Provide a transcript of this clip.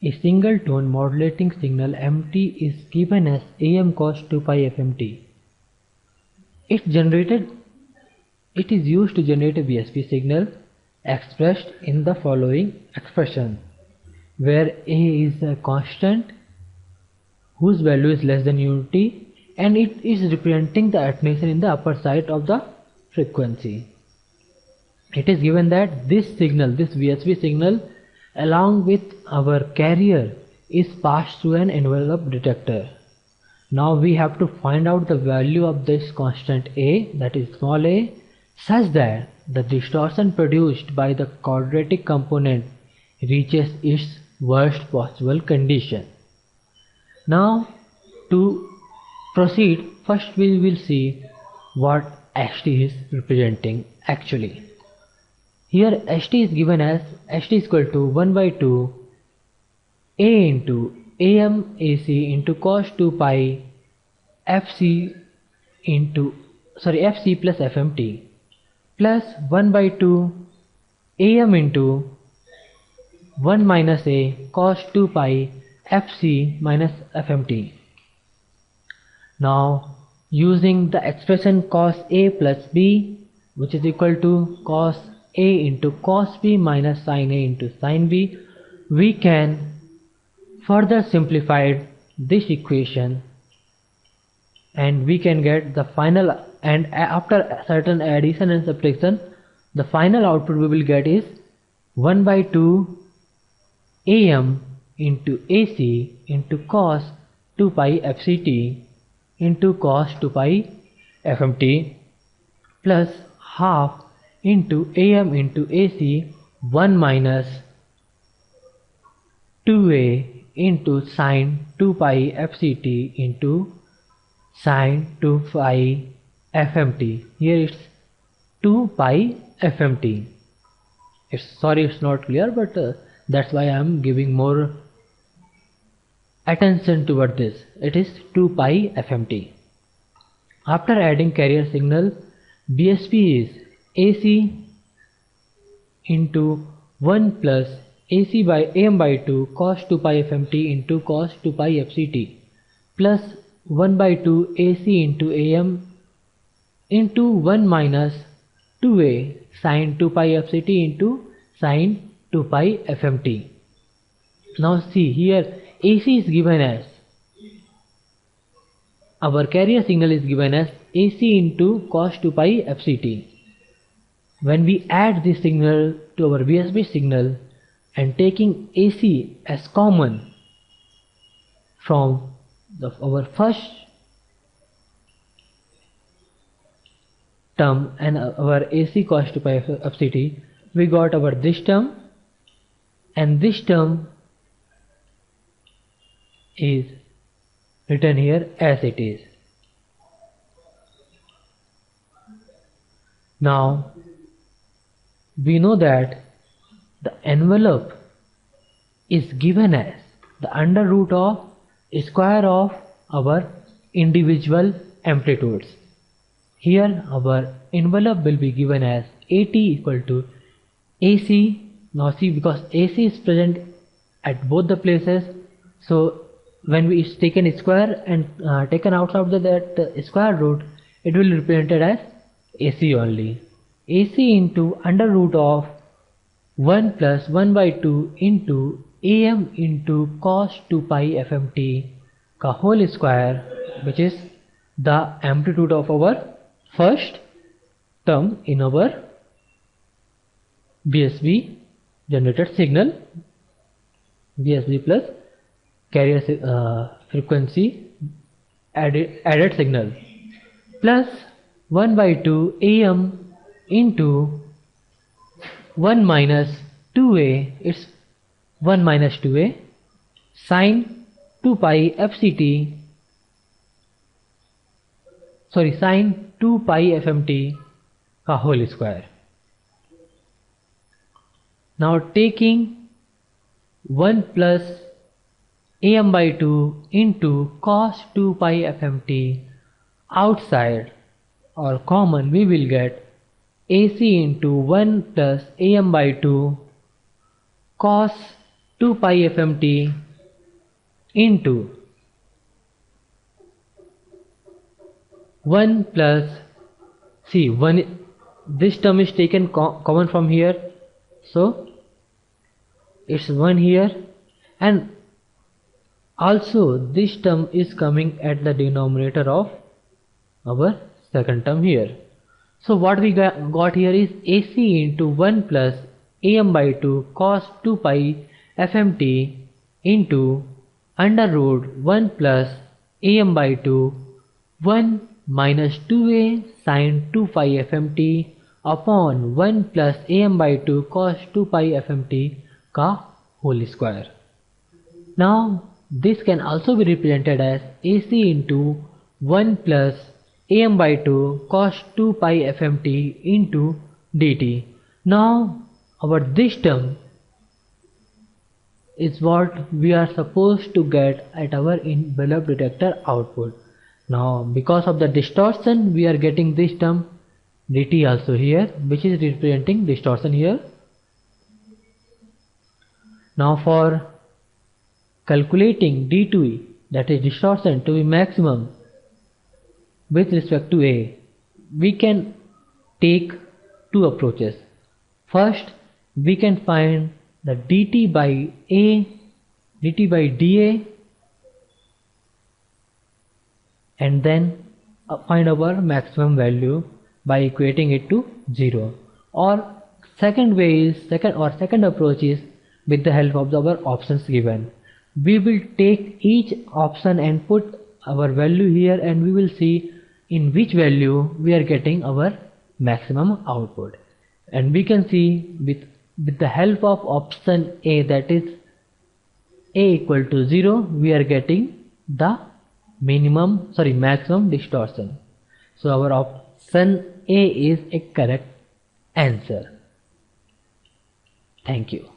A single tone modulating signal MT is given as AM cos 2 pi FMT. It is used to generate a BSP signal expressed in the following expression, where A is a constant whose value is less than unity, and it is representing the attenuation in the upper side of the frequency. It is given that this signal, this VSB signal, along with our carrier, is passed through an envelope detector. Now we have to find out the value of this constant A, that is small a, such that the distortion produced by the quadratic component reaches its worst possible condition. Now to proceed, first we will see what St is representing actually. Here St is given as St is equal to 1 by 2 A into AM AC into cos 2 pi FC plus FMT plus 1 by 2 AM into 1 minus A cos 2 pi FC minus FMT. Now using the expression cos A plus B, which is equal to cos A into cos B minus sin A into sin B, we can further simplify this equation and we can get the final, and after certain addition and subtraction, the final output we will get is 1 by 2 AM into AC into cos 2 pi FCT into cos 2 pi FMT plus half into AM into AC 1 minus 2A into sin 2 pi FCT into sin 2 pi FMT. Here it's 2 pi FMT. It's not clear, but that's why I am giving more attention toward this. It is 2 pi FMT. After adding carrier signal, BSP is AC into 1 plus AC by AM by 2 cos 2 pi FMT into cos 2 pi FCT plus 1 by 2 AC into AM into 1 minus 2A sin 2 pi FCT into sin 2 pi FMT. Now see here, AC is given as, our carrier signal is given as AC into cos 2 pi FCT. When we add this signal to our BSB signal and taking AC as common from our first term and our AC cos 2 pi FCT, we got our this term, and this term is written here as it is. Now we know that the envelope is given as the under root of square of our individual amplitudes. Here our envelope will be given as AT equal to AC. Now see, because AC is present at both the places, so when we is taken square and taken outside that square root, it will be represented as AC only. AC into under root of 1 plus 1 by 2 into AM into cos 2 pi FMT ka whole square, which is the amplitude of our first term in our BSB generated signal, BSB plus carrier frequency added signal, plus 1 by 2 AM into 1 minus 2A, it's 1 minus 2A sin 2 pi FCT, sin 2 pi FMT ka whole square. Now taking 1 plus AM by 2 into cos 2 pi FMT outside or common, we will get AC into 1 plus AM by 2 cos 2 pi fmt into 1 plus, see, 1, this term is taken common from here, so it's 1 here, and also this term is coming at the denominator of our second term here. So what we got here is AC into 1 plus am by 2 cos 2 pi fmt into under root 1 plus am by 2 1 minus 2a sin 2 pi fmt upon 1 plus am by 2 cos 2 pi fmt का whole square. Now this can also be represented as AC into 1 plus am by 2 cos 2 pi fmt into dt. Now our this term is what we are supposed to get at our envelope detector output. Now because of the distortion we are getting this term dt also here, which is representing distortion here. Now for calculating d2e, that is distortion, to be maximum with respect to a, we can take two approaches. First, we can find the dt by dA, and then find our maximum value by equating it to 0. Or second approach is with the help of our options given. We will take each option and put our value here, and we will see in which value we are getting our maximum output. And we can see with the help of option A, that is A equal to 0, we are getting the maximum distortion. So our option A is a correct answer. Thank you.